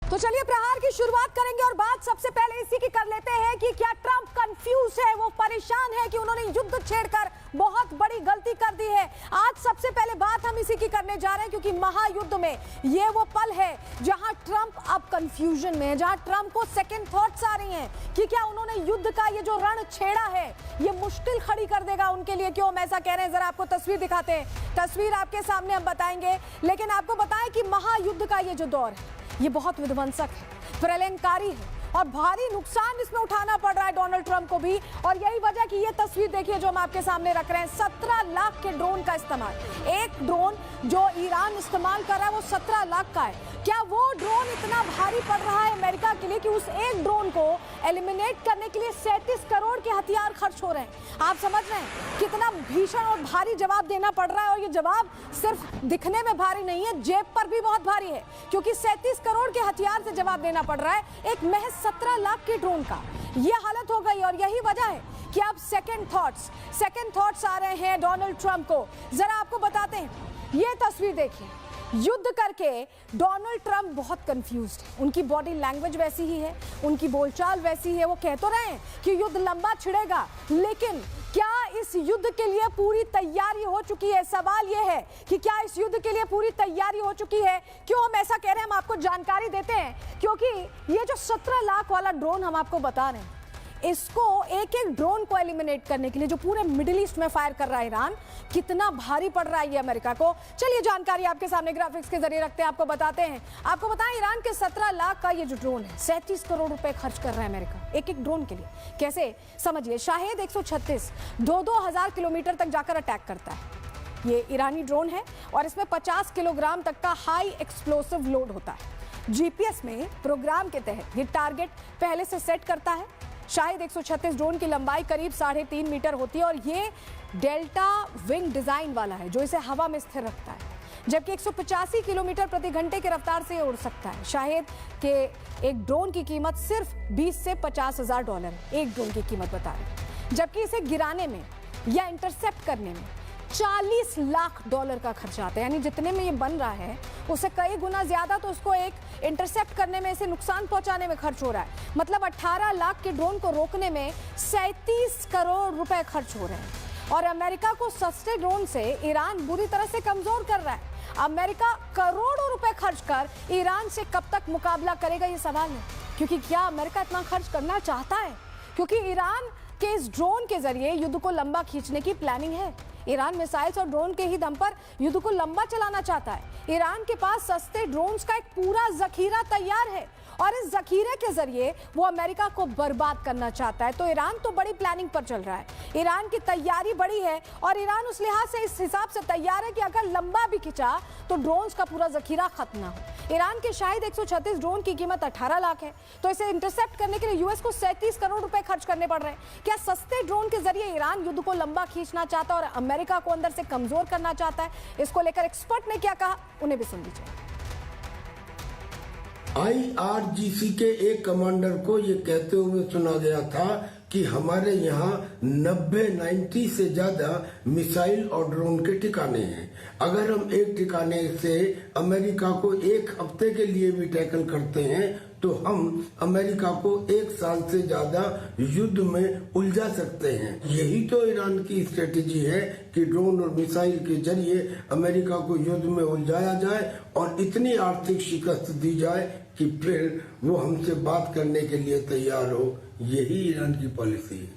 तो चलिए प्रहार की शुरुआत करेंगे और बात सबसे पहले इसी की कर लेते हैं कि क्या ट्रंप कंफ्यूज है, वो परेशान है कि उन्होंने युद्ध छेड़कर बहुत बड़ी गलती कर दी है। आज सबसे पहले बात हम इसी की करने जा रहे हैं क्योंकि महायुद्ध में ये वो पल है जहां ट्रंप अब कंफ्यूजन में है, जहां ट्रंप को सेकंड थॉट्स आ रही हैं कि क्या उन्होंने युद्ध का ये जो रण छेड़ा है ये मुश्किल खड़ी कर देगा उनके लिए। क्यों हम ऐसा कह रहे हैं, जरा आपको तस्वीर दिखाते हैं। तस्वीर आपके सामने हम बताएंगे, लेकिन आपको बताएं कि महायुद्ध का ये जो दौर है ये बहुत विध्वंसक है, प्रलयंकारी है और भारी नुकसान इसमें उठाना पड़ रहा है डोनाल्ड ट्रंप को भी। और यही वजह कि ये तस्वीर देखिए जो हम आपके सामने रख रहे हैं, 17 लाख के ड्रोन का इस्तेमाल। एक ड्रोन जो ईरान इस्तेमाल कर रहा है वो 17 लाख का है। क्या वो ड्रोन इतना भारी पड़ रहा है अमेरिका के लिए कि उस एक ड्रोन को एलिमिनेट करने के लिए 37 करोड़ के हथियार खर्च हो रहे हैं। आप समझ रहे हैं कितना भीषण और भारी जवाब देना पड़ रहा है। और ये जवाब सिर्फ दिखने में भारी नहीं है, जेब पर भी बहुत भारी है क्योंकि 37 करोड़ के हथियार से जवाब देना पड़ रहा है एक महज 17 लाख के ड्रोन का। ये हालत हो गई और यही वजह है कि अब सेकंड थॉट्स आ रहे हैं डोनाल्ड ट्रंप को। जरा आपको बताते हैं, ये तस्वीर देखिए। युद्ध करके डोनाल्ड ट्रंप बहुत कंफ्यूज्ड है, उनकी बॉडी लैंग्वेज वैसी ही है, उनकी बोलचाल वैसी है। वो कह तो रहे हैं कि युद्ध लंबा छिड़ेगा, लेकिन क्या इस युद्ध के लिए पूरी तैयारी हो चुकी है? सवाल यह है कि क्या इस युद्ध के लिए पूरी तैयारी हो चुकी है। क्यों हम ऐसा कह रहे हैं, हम आपको जानकारी देते हैं क्योंकि ये जो 17 लाख वाला ड्रोन हम आपको बता रहे हैं, इसको एक एक ड्रोन को एलिमिनेट करने के लिए जो पूरे मिडिल ईस्ट में फायर कर रहा है ईरान, कितना भारी पड़ रहा है ये अमेरिका को। चलिए जानकारी आपके सामने ग्राफिक्स के जरिए रखते हैं, आपको बताते हैं। आपको बताएं, ईरान के 17 लाख का ये जो ड्रोन है 37 करोड़ रुपए खर्च कर रहा है अमेरिका एक एक ड्रोन के लिए। कैसे समझिए, शाहेद 136 दो हजार किलोमीटर तक जाकर अटैक करता है। ये ईरानी ड्रोन है और इसमें 50 किलोग्राम तक का हाई एक्सप्लोसिव लोड होता है। जीपीएस में प्रोग्राम के तहत ये टारगेट पहले से सेट करता है। शायद 136 ड्रोन की लंबाई करीब 3.5 मीटर होती है और ये डेल्टा विंग डिजाइन वाला है जो इसे हवा में स्थिर रखता है, जबकि 185 किलोमीटर प्रति घंटे की रफ्तार से उड़ सकता है। शायद के एक ड्रोन की कीमत सिर्फ 20 से 50 हजार डॉलर है, एक ड्रोन की कीमत बता रहे, जबकि इसे गिराने में या इंटरसेप्ट करने में 40 लाख डॉलर का खर्चा आता है। यानी जितने में ये बन रहा है उससे कई गुना ज्यादा तो उसको एक इंटरसेप्ट करने में, इसे नुकसान पहुंचाने में खर्च हो रहा है। मतलब 18 लाख के ड्रोन को रोकने में 37 करोड़ रुपए खर्च हो रहे हैं। और अमेरिका को सस्ते ड्रोन से ईरान बुरी तरह से कमजोर कर रहा है। अमेरिका करोड़ों रुपए खर्च कर ईरान से कब तक मुकाबला करेगा, ये सवाल है। क्योंकि क्या अमेरिका इतना खर्च करना चाहता है? क्योंकि ईरान के इस ड्रोन के जरिए युद्ध को लंबा खींचने की प्लानिंग है। ईरान मिसाइल्स और ड्रोन के ही दम पर युद्ध को लंबा चलाना चाहता है। ईरान के पास सस्ते ड्रोन्स का एक पूरा जखीरा तैयार है और इस जखीरे के जरिए वो अमेरिका को बर्बाद करना चाहता है। तो ईरान तो बड़ी प्लानिंग पर चल रहा है, ईरान की तैयारी बड़ी है और ईरान उस लिहाज से इस हिसाब से तैयार है कि अगर लंबा भी खिंचा तो ड्रोन्स का पूरा जखीरा खत्म ना हो। ईरान के शायद 136 ड्रोन की कीमत 18 लाख है, तो इसे इंटरसेप्ट करने के लिए यूएस को 37 करोड़ रुपए खर्च करने पड़ रहे हैं। क्या सस्ते ड्रोन के जरिए ईरान युद्ध को लंबा खींचना चाहता है और अमेरिका को अंदर से कमजोर करना चाहता है? इसको लेकर एक्सपर्ट ने क्या कहा, उन्हें भी सुन लीजिए। IRGC के एक कमांडर को ये कहते हुए सुना गया था कि हमारे यहाँ 90 से ज्यादा मिसाइल और ड्रोन के ठिकाने हैं। अगर हम एक ठिकाने से अमेरिका को एक हफ्ते के लिए भी टैकल करते हैं तो हम अमेरिका को 1 साल से ज्यादा युद्ध में उलझा सकते हैं। यही तो ईरान की स्ट्रेटेजी है कि ड्रोन और मिसाइल के जरिए अमेरिका को युद्ध में उलझाया जाए और इतनी आर्थिक शिकस्त दी जाए कि फिर वो हमसे बात करने के लिए तैयार हो। यही ईरान की पॉलिसी है।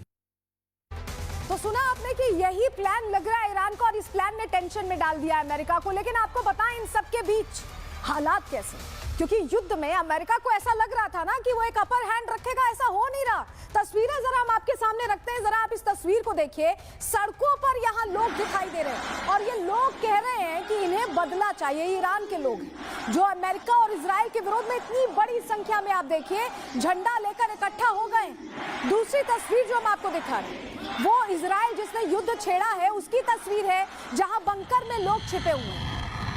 तो सुना आपने कि यही प्लान लग रहा है ईरान को और इस प्लान ने टेंशन में डाल दिया अमेरिका को। लेकिन आपको बताएं इन सब के बीच हालात कैसे, क्योंकि युद्ध में अमेरिका को ऐसा लग रहा था ना कि वो एक अपर हैंड रखेगा, ऐसा हो नहीं रहा। तस्वीरें जरा हम आपके सामने रखते हैं, जरा आप इस तस्वीर को देखिए। सड़कों पर यहाँ लोग दिखाई दे रहे हैं और ये लोग कह रहे हैं कि इन्हें बदला चाहिए। ईरान के लोग जो अमेरिका और इजराइल के विरोध में इतनी बड़ी संख्या में, आप देखिए, झंडा लेकर इकट्ठा हो गए। दूसरी तस्वीर जो हम आपको दिखा रहे हैं वो इजराइल जिसने युद्ध छेड़ा है उसकी तस्वीर है, जहां बंकर में लोग छिपे हुए हैं,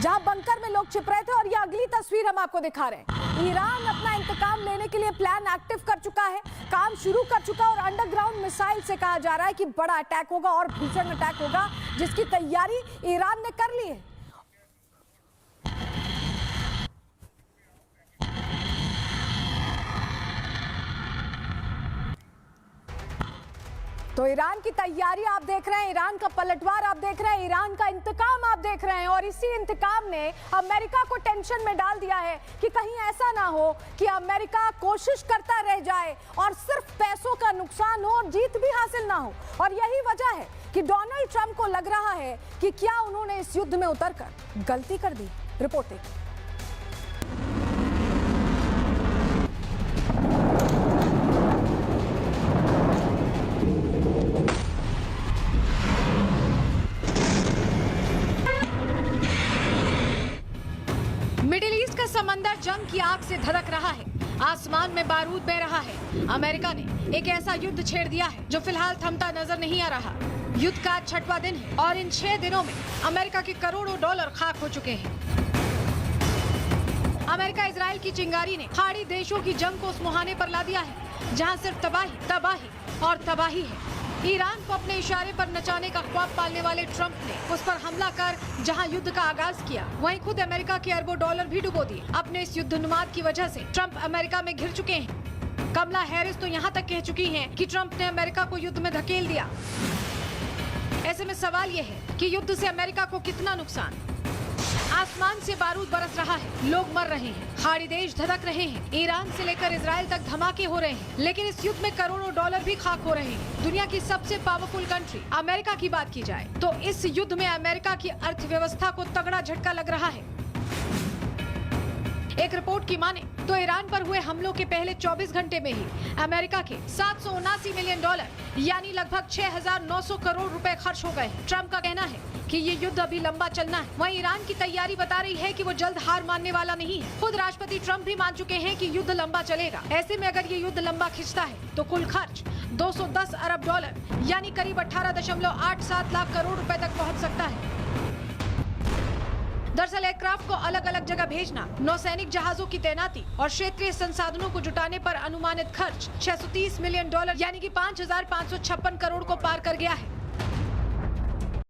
जहां बंकर में लोग छिप रहे थे। और ये अगली तस्वीर हम आपको दिखा रहे हैं। ईरान अपना इंतकाम लेने के लिए प्लान एक्टिव कर चुका है, काम शुरू कर चुका है और अंडरग्राउंड मिसाइल से कहा जा रहा है कि बड़ा अटैक होगा और भीषण अटैक होगा, जिसकी तैयारी ईरान ने कर ली है। 1 तो ईरान की तैयारी आप देख रहे हैं, ईरान का पलटवार आप देख रहे हैं, ईरान का इंतकाम आप देख रहे हैं और इसी इंतकाम ने अमेरिका को टेंशन में डाल दिया है कि कहीं ऐसा ना हो कि अमेरिका कोशिश करता रह जाए और सिर्फ पैसों का नुकसान हो और जीत भी हासिल ना हो। और यही वजह है कि डोनाल्ड ट्रंप को लग रहा है कि क्या उन्होंने इस युद्ध में उतरकर गलती कर दी। रिपोर्ट देखिए। मिडिल ईस्ट का समंदर जंग की आग से धधक रहा है, आसमान में बारूद बह रहा है। अमेरिका ने एक ऐसा युद्ध छेड़ दिया है जो फिलहाल थमता नजर नहीं आ रहा। युद्ध का 6वां दिन है और इन 6 दिनों में अमेरिका के करोड़ों डॉलर खाक हो चुके हैं। अमेरिका इजराइल की चिंगारी ने खाड़ी देशों की जंग को उस मुहाने पर ला दिया है जहां सिर्फ तबाही, तबाही और तबाही है। ईरान को अपने इशारे पर नचाने का ख्वाब पालने वाले ट्रंप ने उस पर हमला कर जहां युद्ध का आगाज किया, वहीं खुद अमेरिका के अरबों डॉलर भी डुबो दिए। अपने इस युद्धोन्माद की वजह से ट्रंप अमेरिका में घिर चुके हैं। कमला हैरिस तो यहां तक कह चुकी हैं कि ट्रंप ने अमेरिका को युद्ध में धकेल दिया। ऐसे में सवाल ये है कि युद्ध से अमेरिका को कितना नुकसान। आसमान से बारूद बरस रहा है, लोग मर रहे हैं, खाड़ी देश धधक रहे हैं, ईरान से लेकर इजराइल तक धमाके हो रहे हैं, लेकिन इस युद्ध में करोड़ों डॉलर भी खाक हो रहे हैं। दुनिया की सबसे पावरफुल कंट्री अमेरिका की बात की जाए तो इस युद्ध में अमेरिका की अर्थव्यवस्था को तगड़ा झटका लग रहा है। एक रिपोर्ट की माने तो ईरान पर हुए हमलों के पहले 24 घंटे में ही अमेरिका के 779 मिलियन डॉलर यानी लगभग 6,900 करोड़ रुपए खर्च हो गए। ट्रंप का कहना है कि ये युद्ध अभी लंबा चलना है। वहीं ईरान की तैयारी बता रही है कि वो जल्द हार मानने वाला नहीं है। खुद राष्ट्रपति ट्रंप भी मान चुके हैं कि युद्ध लंबा चलेगा। ऐसे में अगर ये युद्ध लंबा खिंचता है तो कुल खर्च 210 अरब डॉलर यानी करीब 18.87 लाख करोड़ रुपए तक पहुँच सकता है। दरअसल एयरक्राफ्ट को अलग अलग जगह भेजना, नौसैनिक जहाजों की तैनाती और क्षेत्रीय संसाधनों को जुटाने पर अनुमानित खर्च 630 मिलियन डॉलर यानी कि 5,556 करोड़ को पार कर गया है।